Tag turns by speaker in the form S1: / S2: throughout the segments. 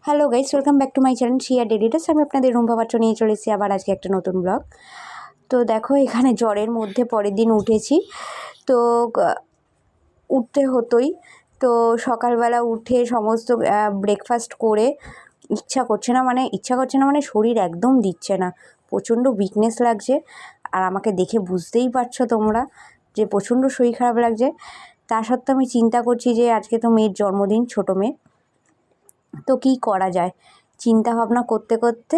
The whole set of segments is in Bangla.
S1: Hello guys, welcome back to my channel Shiya daily tips. আমি আপনাদের রুম্পা পাত্র নিয়ে চলেছি আবার আজকে একটা নতুন ব্লগ। তো দেখো, এখানে জ্বরের মধ্যে পরের দিন উঠেছি। তো উঠতে হতোই। তো সকালবেলা উঠে সমস্ত ব্রেকফাস্ট করে ইচ্ছা করছে না, মানে শরীর একদম দিচ্ছে না, প্রচণ্ড উইকনেস লাগছে। আর আমাকে দেখে বুঝতেই পারছো তোমরা যে প্রচণ্ড শরীর খারাপ লাগছে। তা সত্ত্বেও আমি চিন্তা করছি যে আজকে তো মেয়ের জন্মদিন, ছোটো মেয়ে, তো কী করা যায়। চিন্তা ভাবনা করতে করতে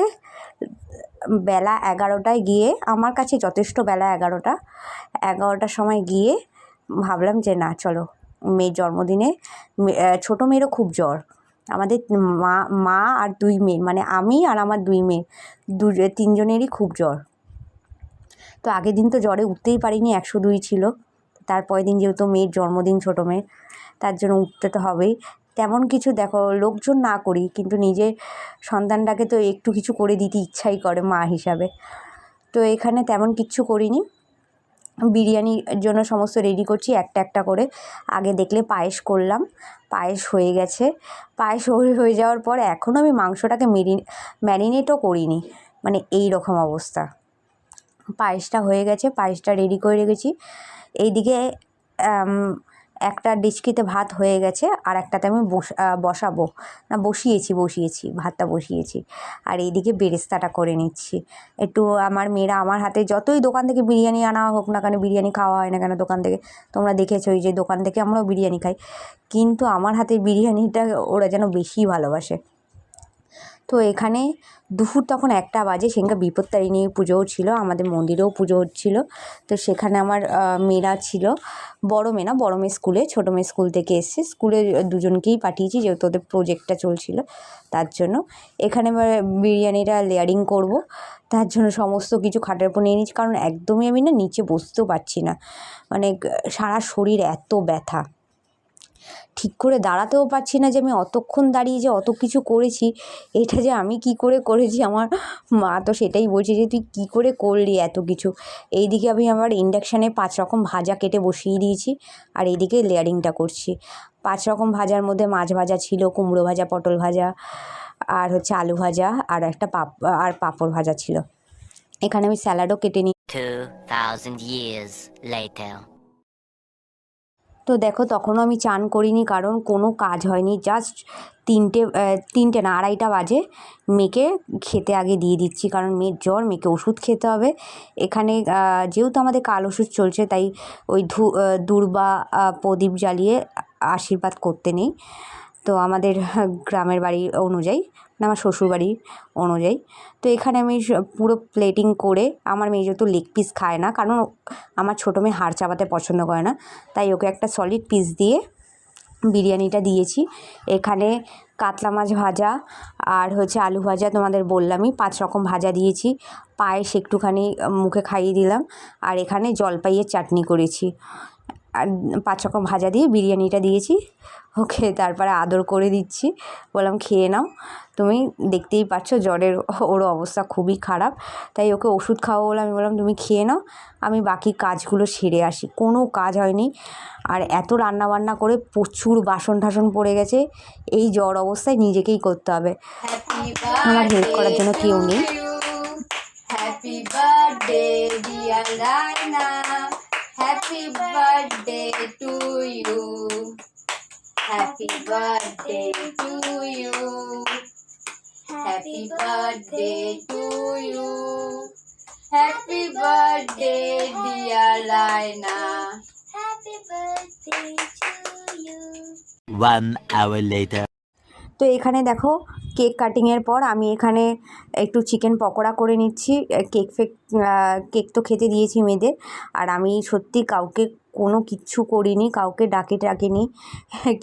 S1: বেলা 11টায় গিয়ে, আমার কাছে যথেষ্ট বেলা 11টার সময় গিয়ে ভাবলাম যে না, চলো মেয়ের জন্মদিনে। ছোটো মেয়েরও খুব জ্বর, আমাদের মা আর 2 মেয়ে, মানে আমি আর আমার 2 মেয়ে, তিনজনেরই খুব জ্বর। তো আগের দিন তো জ্বরে উঠতেই পারিনি, 102 ছিল। তারপরের দিন যেহেতু মেয়ের জন্মদিন, ছোটো মেয়ে, তার জন্য উঠতে তো হবেই। তেমন কিছু দেখো লোকজন না করি, কিন্তু নিজের সন্তানটাকে তো একটু কিছু করে দিতে ইচ্ছাই করে মা হিসাবে। তো এখানে তেমন কিচ্ছু করিনি। বিরিয়ানির জন্য সমস্ত রেডি করছি একটা একটা করে। আগে দেখলে পায়েস করলাম, পায়েস হয়ে গেছে। পায়েস হয়ে যাওয়ার পর এখনও আমি মাংসটাকে ম্যারিনেটও করিনি, মানে এই রকম অবস্থা। পায়েসটা হয়ে গেছে, পায়েসটা রেডি করে রেখেছি। এইদিকে একটা ডেচকিতে ভাত হয়ে গেছে, আর একটাতে আমি বসাবো, না বসিয়েছি, ভাতটা বসিয়েছি। আর এইদিকে বেরেস্তাটা করে নিচ্ছি একটু। আমার মেয়েরা আমার হাতে, যতই দোকান থেকে বিরিয়ানি আনা হোক না কেন, বিরিয়ানি খাওয়া হয় না কেন দোকান থেকে, তোমরা দেখেছো এই যে দোকান থেকে আমরাও বিরিয়ানি খাই, কিন্তু আমার হাতের বিরিয়ানিটা ওরা যেন বেশি ভালোবাসে। তো এখানে দুপুর তখন 1টা বাজে, সেখানে বিপত্তারিণী পুজোও ছিল, আমাদের মন্দিরেও পুজো হচ্ছিলো। তো সেখানে আমার মেয়েরা ছিল, বড় মেয়ে না, বড় মেয়ে স্কুলে, ছোটো মেয়ে স্কুল থেকে এসছে। স্কুলে দুজনকেই পাঠিয়েছি যেহেতু ওদের প্রজেক্টটা চলছিল, তার জন্য। এখানে বিরিয়ানিটা লেয়ারিং করব, তার জন্য সমস্ত কিছু খাটের উপর নিয়ে নিচ্ছি, কারণ একদমই আমি না নিচে বসতেও পারছি না, মানে সারা শরীর এত ব্যথা, ঠিক করে দাঁড়াতেও পারছি না। যে আমি অতক্ষণ দাঁড়িয়ে যে অত কিছু করেছি, এটা যে আমি কি করে করেছি, আমার মা তো সেটাই বলছে যে তুই কী করে করলি এত কিছু। এইদিকে আমি আবার ইন্ডাকশানে 5 রকম ভাজা কেটে বসিয়ে দিয়েছি, আর এইদিকে লেয়ারিংটা করছি। 5 রকম ভাজার মধ্যে মাছ ভাজা ছিল, কুমড়ো ভাজা, পটল ভাজা, আর হচ্ছে আলু ভাজা, আর একটা পাঁপড় ভাজা ছিল। এখানে আমি স্যালাডও কেটে নিই।
S2: 2000 years later.
S1: তো দেখো, তখনও আমি চান করিনি, কারণ কোনো কাজ হয়নি। জাস্ট 3টে না 2:30 বাজে মেয়েকে খেতে আগে দিয়ে দিচ্ছি, কারণ মেয়ের জ্বর, মেয়েকে ওষুধ খেতে হবে। এখানে যেহেতু আমাদের কাল ওষুধ চলছে, তাই ওই দূর্বা প্রদীপ জ্বালিয়ে আশীর্বাদ করতে নেই। তো আমাদের গ্রামের বাড়ি অনুযায়ী, না আমার শ্বশুরবাড়ি অনুযায়ী। তো এখানে আমি পুরো প্লেটিং করে, আমার মেয়ে যেহেতু লেগ পিস খায় না, কারণ আমার ছোটো মেয়ে হাড় চাবাতে পছন্দ করে না, তাই ওকে একটা সলিড পিস দিয়ে বিরিয়ানিটা দিয়েছি। এখানে কাতলা মাছ ভাজা, আর হচ্ছে আলু ভাজা, তোমাদের বললামই 5 রকম ভাজা দিয়েছি। পায়েস একটুখানি মুখে খাইয়ে দিলাম, আর এখানে জলপাইয়ের চাটনি করেছি, আর 5 রকম ভাজা দিয়ে বিরিয়ানিটা দিয়েছি ওকে। তারপরে আদর করে দিচ্ছি, বললাম খেয়ে নাও। তুমি দেখতেই পাচ্ছ জ্বরের ওর অবস্থা খুবই খারাপ, তাই ওকে ওষুধ খাওয়া বলে আমি বললাম তুমি খেয়ে নাও, আমি বাকি কাজগুলো সেরে আসি। কোনো কাজ হয়নি, আর এত রান্নাবান্না করে প্রচুর বাসন টাসন পড়ে গেছে। এই জ্বর অবস্থায় নিজেকেই করতে হবে, আমার হেল্প করার জন্য কেউ নেই।
S3: Happy birthday dear Raina, happy birthday to you, happy birthday to you, happy birthday to you, happy birthday dear Raina, happy birthday to you.
S2: 1 hour later.
S1: তো এখানে দেখো, কেক কাটিংয়ের পর আমি এখানে একটু চিকেন পকোড়া করে নিচ্ছি। কেক তো খেতে দিয়েছি মেয়েদের, আর আমি সত্যি কাউকে কোনো কিচ্ছু করিনি, কাউকে ডাকিনি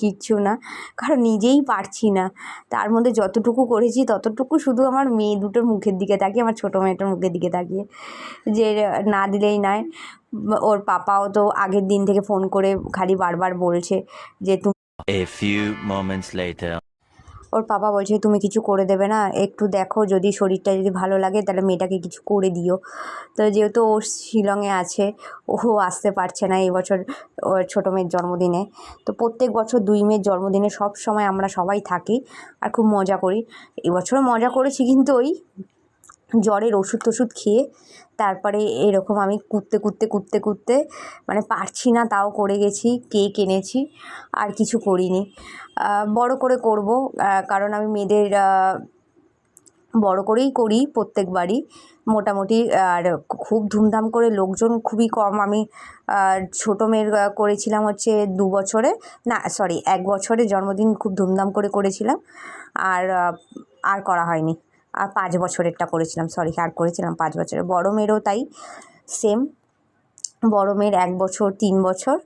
S1: কিচ্ছু না, কারণ নিজেই পারছি না। তার মধ্যে যতটুকু করেছি ততটুকু শুধু আমার মেয়ে দুটোর মুখের দিকে তাকিয়ে, আমার ছোটো মেয়েটার মুখের দিকে তাকিয়ে, যে না দিলেই নয়। ওর পাপাও তো আগের দিন থেকে ফোন করে খালি বারবার বলছে যে
S2: A few moments later.
S1: ওর পাপা বলছে তুমি কিছু করে দেবে না, একটু দেখো যদি শরীরটা যদি ভালো লাগে তাহলে মেয়েটাকে কিছু করে দিও। তো যেহেতু ও শিলংয়ে আছে, ও আসতে পারছে না এবছর ওর ছোটো মেয়ের জন্মদিনে। তো প্রত্যেক বছর 2 মেয়ের জন্মদিনে সব সময় আমরা সবাই থাকি আর খুব মজা করি। এবছরও মজা করেছি, কিন্তু ওই জ্বরের ওষুধ টষুধ খেয়ে তারপরে এরকম আমি কুঁদতে মানে পারছি না, তাও করে গেছি, কেক এনেছি, আর কিছু করিনি। বড় করে করব, কারণ আমি মেয়েদের বড় করেই করি প্রত্যেকবারই মোটামুটি। আর খুব ধুমধাম করে লোকজন খুবই কম। আমি ছোটো মেয়ের করেছিলাম হচ্ছে 2 বছরে, না সরি 1 বছরে জন্মদিন খুব ধুমধাম করে করেছিলাম, আর করা হয়নি। আর 5 বছরেরটা করেছিলাম, সরি আর করেছিলাম 5 বছরের। বড় মেয়েরও তাই সেম, বড় মেয়ের 1 বছর, 3 বছর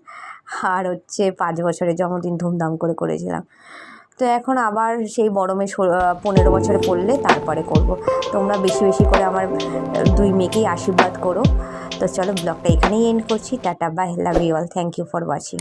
S1: আর হচ্ছে 5 বছরের জন্মদিন ধুমধাম করে করেছিলাম। তো এখন আবার সেই বড় মেয়ে 15 বছরে পড়লে তারপরে করব। তোমরা বেশি বেশি করে আমার 2 মেয়েকেই আশীর্বাদ করো। তো চলো ব্লগটা এখানেই এন্ড করছি। Tata, bye, love you all, thank you for watching.